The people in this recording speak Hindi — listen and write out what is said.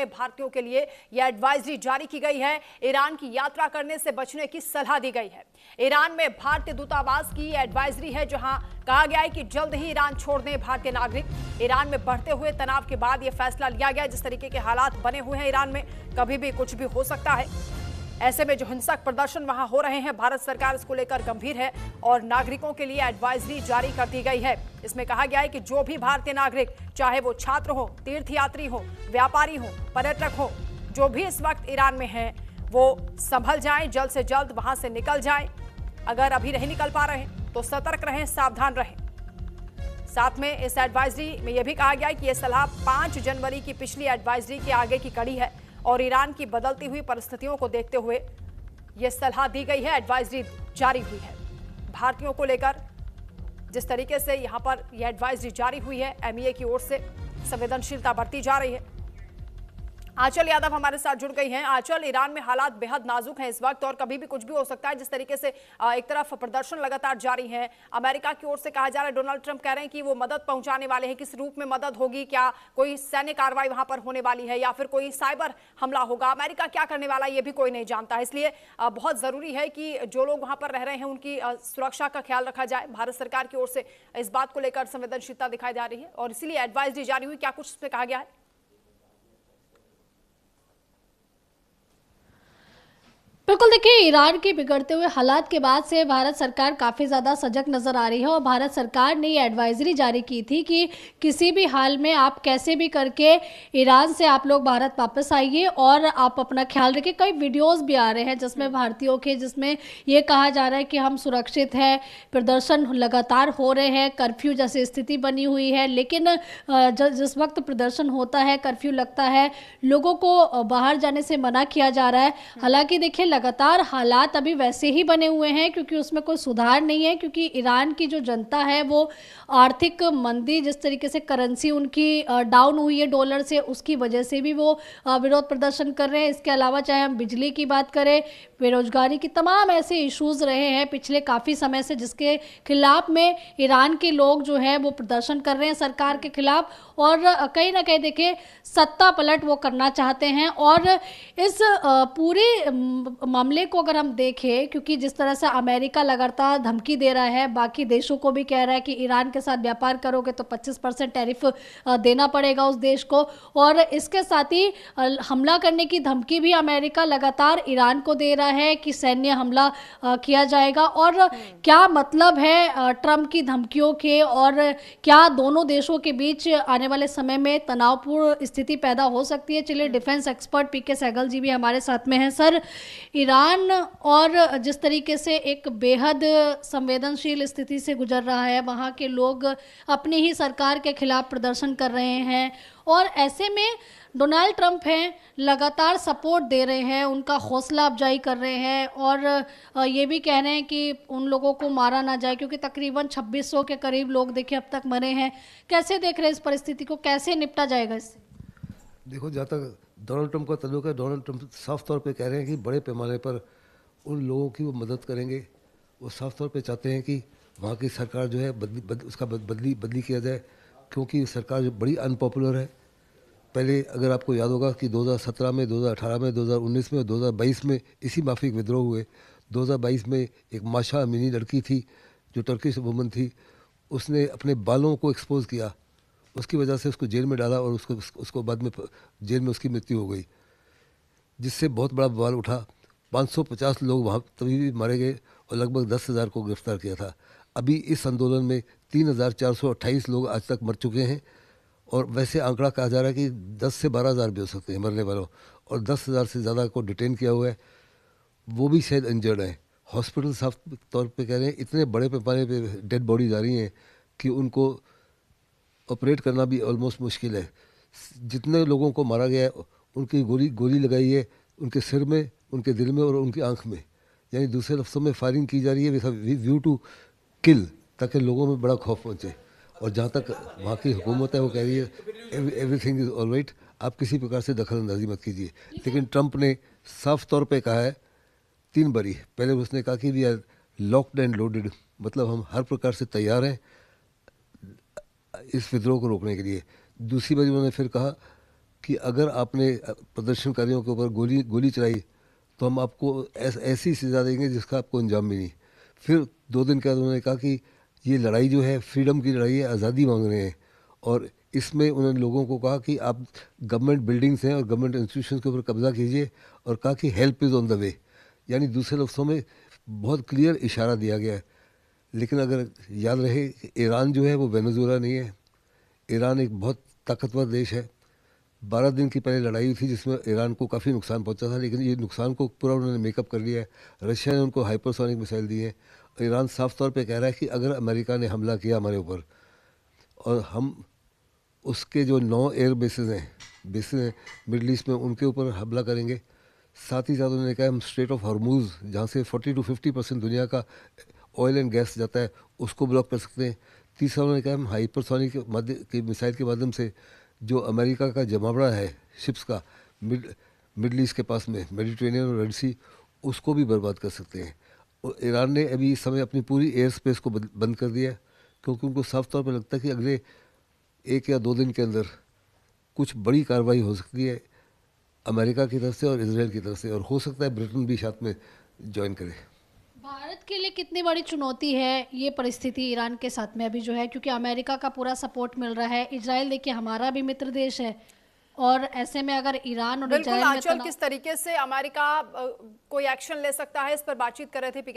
भारतीयों के लिए यह एडवाइजरी जारी की गई है। ईरान की यात्रा करने से बचने की सलाह दी गई है। ईरान में भारतीय दूतावास की एडवाइजरी है, जहां कहा गया है कि जल्द ही ईरान छोड़ दें भारतीय नागरिक। ईरान में बढ़ते हुए तनाव के बाद यह फैसला लिया गया। जिस तरीके के हालात बने हुए हैं ईरान में, कभी भी कुछ भी हो सकता है। ऐसे में जो हिंसक प्रदर्शन वहां हो रहे हैं, भारत सरकार इसको लेकर गंभीर है और नागरिकों के लिए एडवाइजरी जारी कर दी गई है। इसमें कहा गया है कि जो भी भारतीय नागरिक, चाहे वो छात्र हो, तीर्थयात्री हो, व्यापारी हो, पर्यटक हो, जो भी इस वक्त ईरान में हैं, वो संभल जाएं, जल्द से जल्द वहां से निकल जाएं। अगर अभी नहीं निकल पा रहे तो सतर्क रहें, सावधान रहें। साथ में इस एडवाइजरी में यह भी कहा गया है कि यह सलाह 5 जनवरी की पिछली एडवाइजरी के आगे की कड़ी है और ईरान की बदलती हुई परिस्थितियों को देखते हुए यह सलाह दी गई है, एडवाइजरी जारी हुई है। भारतीयों को लेकर जिस तरीके से यहां पर यह एडवाइजरी जारी हुई है, एमईए की ओर से संवेदनशीलता बढ़ती जा रही है। आंचल यादव हमारे साथ जुड़ गई हैं। आंचल, ईरान में हालात बेहद नाजुक हैं इस वक्त और कभी भी कुछ भी हो सकता है। जिस तरीके से एक तरफ प्रदर्शन लगातार जारी है, अमेरिका की ओर से कहा जा रहा है, डोनाल्ड ट्रंप कह रहे हैं कि वो मदद पहुंचाने वाले हैं। किस रूप में मदद होगी? क्या कोई सैन्य कार्रवाई वहां पर होने वाली है या फिर कोई साइबर हमला होगा? अमेरिका क्या करने वाला है ये भी कोई नहीं जानता है। इसलिए बहुत जरूरी है कि जो लोग वहां पर रह रहे हैं उनकी सुरक्षा का ख्याल रखा जाए। भारत सरकार की ओर से इस बात को लेकर संवेदनशीलता दिखाई जा रही है और इसीलिए एडवाइजरी जारी हुई। क्या कुछ इस पर कहा गया है? बिल्कुल, देखिए, ईरान के बिगड़ते हुए हालात के बाद से भारत सरकार काफ़ी ज़्यादा सजग नज़र आ रही है और भारत सरकार ने ये एडवाइजरी जारी की थी कि किसी भी हाल में आप कैसे भी करके ईरान से आप लोग भारत वापस आइए और आप अपना ख्याल रखिए। कई वीडियोस भी आ रहे हैं जिसमें भारतीयों के, जिसमें ये कहा जा रहा है कि हम सुरक्षित हैं, प्रदर्शन लगातार हो रहे हैं, कर्फ्यू जैसी स्थिति बनी हुई है। लेकिन जिस वक्त प्रदर्शन होता है, कर्फ्यू लगता है, लोगों को बाहर जाने से मना किया जा रहा है। हालांकि देखिए, लगातार हालात अभी वैसे ही बने हुए हैं क्योंकि उसमें कोई सुधार नहीं है, क्योंकि ईरान की जो जनता है वो आर्थिक मंदी, जिस तरीके से करेंसी उनकी डाउन हुई है डॉलर से, उसकी वजह से भी वो विरोध प्रदर्शन कर रहे हैं। इसके अलावा चाहे हम बिजली की बात करें, बेरोजगारी की, तमाम ऐसे इश्यूज रहे हैं पिछले काफ़ी समय से, जिसके खिलाफ में ईरान के लोग जो है वो प्रदर्शन कर रहे हैं सरकार के खिलाफ और कहीं ना कहीं देखिए सत्ता पलट वो करना चाहते हैं। और इस पूरे मामले को अगर हम देखें, क्योंकि जिस तरह से अमेरिका लगातार धमकी दे रहा है, बाकी देशों को भी कह रहा है कि ईरान के साथ व्यापार करोगे तो 25% टैरिफ देना पड़ेगा उस देश को, और इसके साथ ही हमला करने की धमकी भी अमेरिका लगातार ईरान को दे रहा है कि सैन्य हमला किया जाएगा। और क्या मतलब है ट्रंप की धमकियों के, और क्या दोनों देशों के बीच आने वाले समय में तनावपूर्ण स्थिति पैदा हो सकती है? चलिए, डिफेंस एक्सपर्ट पीके सहगल जी भी हमारे साथ में हैं। सर, ईरान और जिस तरीके से एक बेहद संवेदनशील स्थिति से गुजर रहा है, वहाँ के लोग अपनी ही सरकार के खिलाफ प्रदर्शन कर रहे हैं और ऐसे में डोनाल्ड ट्रंप हैं, लगातार सपोर्ट दे रहे हैं, उनका हौसला अफजाई कर रहे हैं और ये भी कह रहे हैं कि उन लोगों को मारा ना जाए, क्योंकि तकरीबन 2600 के करीब लोग देखिए अब तक मरे हैं। कैसे देख रहे हैं इस परिस्थिति को, कैसे निपटा जाएगा इससे? देखो, जहाँ तक डोनाल्ड ट्रंप का तल्लुक है, डोनाल्ड ट्रंप साफ तौर पे कह रहे हैं कि बड़े पैमाने पर उन लोगों की वो मदद करेंगे। वो साफ तौर पे चाहते हैं कि वहाँ की सरकार जो है उसका बदली किया जाए, क्योंकि सरकार जो बड़ी अनपॉपुलर है। पहले अगर आपको याद होगा कि 2017 में, 2018 में, 2019 में, 2022 में इसी माफिक विद्रोह हुए। 2022 में एक माशा अमीनी लड़की थी जो टर्किश वुमन थी, उसने अपने बालों को एक्सपोज किया, उसकी वजह से उसको जेल में डाला और उसको बाद में जेल में उसकी मृत्यु हो गई, जिससे बहुत बड़ा बवाल उठा। 550 लोग वहाँ तभी भी मारे गए और लगभग 10,000 को गिरफ्तार किया था। अभी इस आंदोलन में 3,428 लोग आज तक मर चुके हैं और वैसे आंकड़ा कहा जा रहा है कि 10 से 12,000 भी हो सकते हैं मरने वालों, और 10,000 से ज़्यादा को डिटेन किया हुआ है, वो भी शायद इंजर्ड है। हॉस्पिटल साफ तौर पे कह रहे हैं इतने बड़े पैमाने पे डेड बॉडीज आ रही हैं कि उनको ऑपरेट करना भी ऑलमोस्ट मुश्किल है। जितने लोगों को मारा गया है उनकी गोली लगाई है उनके सिर में, उनके दिल में और उनकी आंख में, यानी दूसरे लफ्ज़ों में फायरिंग की जा रही है व्यू टू किल, ताकि लोगों में बड़ा खौफ पहुँचे। और जहाँ तक वहाँ की हुकूमत है वो कह रही है एवरीथिंग इज़ ऑल राइट, आप किसी प्रकार से दखल अंदाजी मत कीजिए। लेकिन ट्रंप ने साफ तौर पे कहा है 3 बारी। पहले उसने कहा कि we are locked and loaded, मतलब हम हर प्रकार से तैयार हैं इस विद्रोह को रोकने के लिए। दूसरी बार उन्होंने फिर कहा कि अगर आपने प्रदर्शनकारियों के ऊपर गोली चलाई तो हम आपको ऐसी सजा देंगे जिसका आपको अंजाम भी नहीं। फिर 2 दिन के बाद उन्होंने कहा कि ये लड़ाई जो है फ्रीडम की लड़ाई है, आज़ादी मांग रहे हैं। और इसमें उन्होंने लोगों को कहा कि आप गवर्नमेंट बिल्डिंग्स हैं और गवर्नमेंट इंस्टीट्यूशंस के ऊपर कब्जा कीजिए, और कहा कि help is on the way. यानी दूसरे लफ्ज़ों में बहुत क्लियर इशारा दिया गया है। लेकिन अगर याद रहे कि ईरान जो है वो वेनेजुएला नहीं है। ईरान एक बहुत ताकतवर देश है। 12 दिन की पहले लड़ाई हुई थी जिसमें ईरान को काफ़ी नुकसान पहुंचा था, लेकिन ये नुकसान को पूरा उन्होंने मेकअप कर लिया है। रशिया ने उनको हाइपरसोनिक मिसाइल दी है। ईरान साफ तौर पे कह रहा है कि अगर अमेरिका ने हमला किया हमारे ऊपर और हम उसके जो 9 एयर बेसेस हैं मिडल ईस्ट में, उनके ऊपर हमला करेंगे। साथ ही साथ उन्होंने कहा हम स्ट्रेट ऑफ हॉर्मूज, जहाँ से 40 to 50% दुनिया का ऑयल एंड गैस जाता है, उसको ब्लॉक कर सकते हैं। तीसरा उन्होंने कहा हम हाइपरसोनिक की मिसाइल के माध्यम से जो अमेरिका का जमावड़ा है शिप्स का मिडल ईस्ट के पास में, मेडिटेरेनियन और रेड सी, उसको भी बर्बाद कर सकते हैं। और ईरान ने अभी इस समय अपनी पूरी एयर स्पेस को बंद कर दिया है, क्योंकि उनको साफ तौर पर लगता है कि अगले 1 या 2 दिन के अंदर कुछ बड़ी कार्रवाई हो सकती है अमेरिका की तरफ से और इसराइल की तरफ से, और हो सकता है ब्रिटेन भी साथ में ज्वाइन करे। भारत के लिए कितनी बड़ी चुनौती है ये परिस्थिति ईरान के साथ में अभी जो है, क्योंकि अमेरिका का पूरा सपोर्ट मिल रहा है। इजराइल देखिए हमारा भी मित्र देश है, और ऐसे में अगर ईरान और बिल्कुल इजराइल में आंचल, किस तरीके से अमेरिका कोई एक्शन ले सकता है, इस पर बातचीत कर रहे थे।